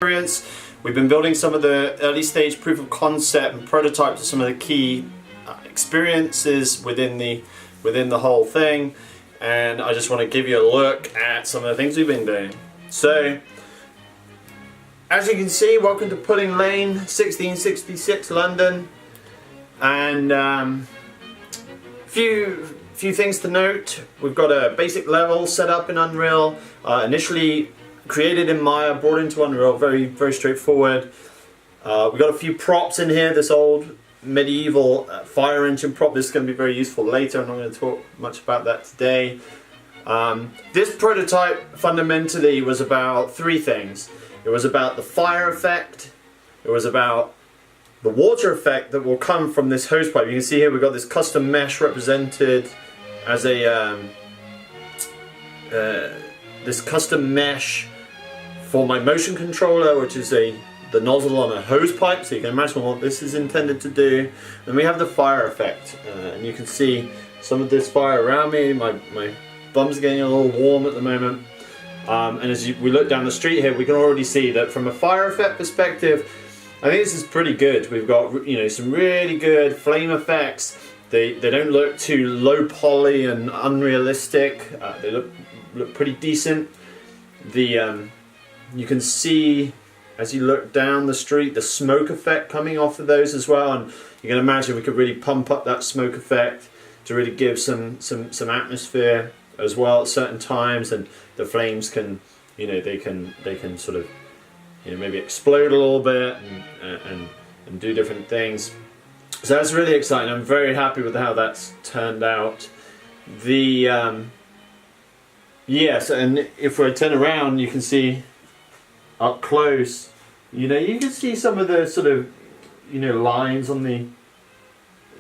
experience. We've been building some of the early stage proof of concept and prototypes of some of the key experiences within the whole thing, and I just want to give you a look at some of the things we've been doing. So as you can see, welcome to Pudding Lane, 1666 London, and few things to note. We've got a basic level set up in Unreal, initially created in Maya, brought into Unreal, very straightforward. We've got a few props in here, this old medieval fire engine prop. This is going to be very useful later. I'm not going to talk much about that today. This prototype fundamentally was about three things. It was about the fire effect, it was about the water effect that will come from this hose pipe. You can see here we've got this custom mesh represented as a this custom mesh for my motion controller, which is the nozzle on a hose pipe, so you can imagine what this is intended to do. And we have the fire effect, and you can see some of this fire around me. My bum's getting a little warm at the moment, and as we look down the street here, we can already see that from a fire effect perspective, I think this is pretty good. We've got, you know, some really good flame effects. They don't look too low poly and unrealistic. They look pretty decent. You can see as you look down the street the smoke effect coming off of those as well, and you can imagine we could really pump up that smoke effect to really give some atmosphere as well at certain times, and the flames can, you know, they can sort of, you know, maybe explode a little bit and do different things. So that's really exciting. I'm very happy with how that's turned out. Yes, and if I turn around, you can see up close, you know, you can see some of the sort of, you know, lines on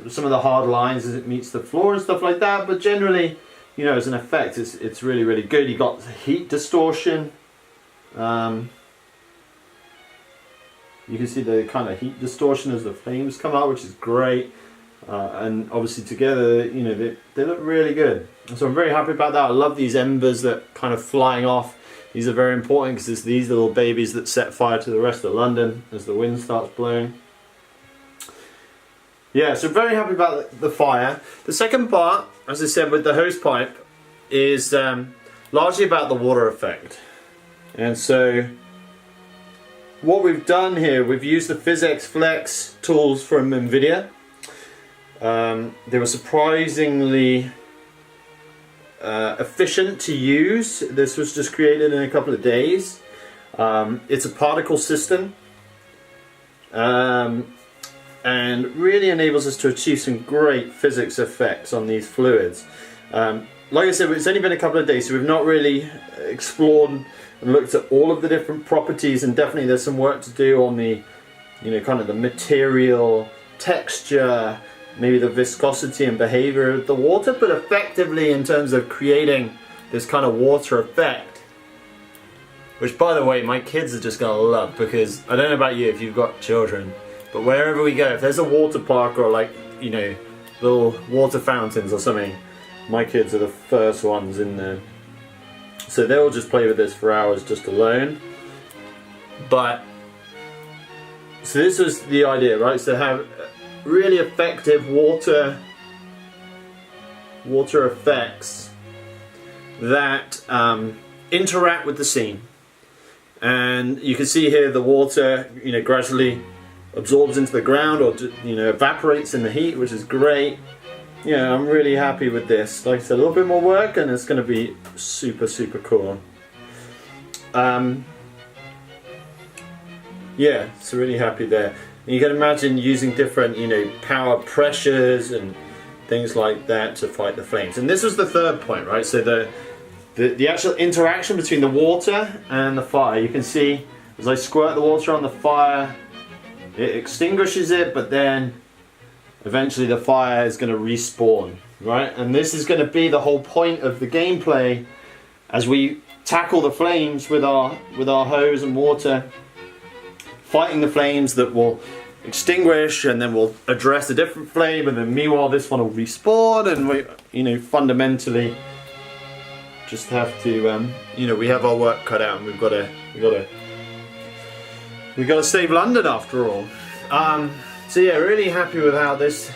some of the hard lines as it meets the floor and stuff like that. But generally, you know, as an effect, it's really good. You got heat distortion. You can see the kind of heat distortion as the flames come out, which is great. And obviously together, you know, they look really good. So I'm very happy about that. I love these embers that kind of flying off. These are very important because it's these little babies that set fire to the rest of London as the wind starts blowing. Yeah, so very happy about the fire. The second part, as I said with the hose pipe, is largely about the water effect. And so what we've done here, we've used the PhysX Flex tools from Nvidia. They were surprisingly efficient to use. This was just created in a couple of days. It's a particle system, and really enables us to achieve some great physics effects on these fluids. Like I said, it's only been a couple of days, so we've not really explored and looked at all of the different properties, and definitely there's some work to do on the, you know, kind of the material, texture, maybe the viscosity and behavior of the water. But effectively, in terms of creating this kind of water effect, which by the way my kids are just gonna love, because I don't know about you if you've got children, but wherever we go, if there's a water park or, like, you know, little water fountains or something, my kids are the first ones in there. So they'll just play with this for hours just alone. But so this was the idea, right? So have really effective water effects that interact with the scene. And you can see here the water, you know, gradually absorbs into the ground, or, you know, evaporates in the heat, which is great. Yeah, I'm really happy with this. Like I said, a little bit more work and it's going to be super cool. Yeah, so really happy there. And you can imagine using different, you know, power pressures and things like that to fight the flames. And this was the third point, right? So the actual interaction between the water and the fire. You can see as I squirt the water on the fire, it extinguishes it, but then eventually the fire is going to respawn, right? And this is going to be the whole point of the gameplay as we tackle the flames with our hose and water, fighting the flames that will extinguish, and then we'll address a different flame, and then meanwhile this one will respawn, and we, you know, fundamentally just have to, you know, we have our work cut out, and we've got to we got to save London after all. So yeah, really happy with how this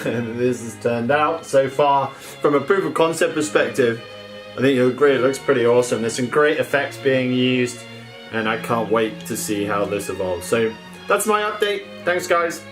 this has turned out so far. From a proof of concept perspective, I think you'll agree it looks pretty awesome. There's some great effects being used, and I can't wait to see how this evolves. So that's my update. Thanks guys.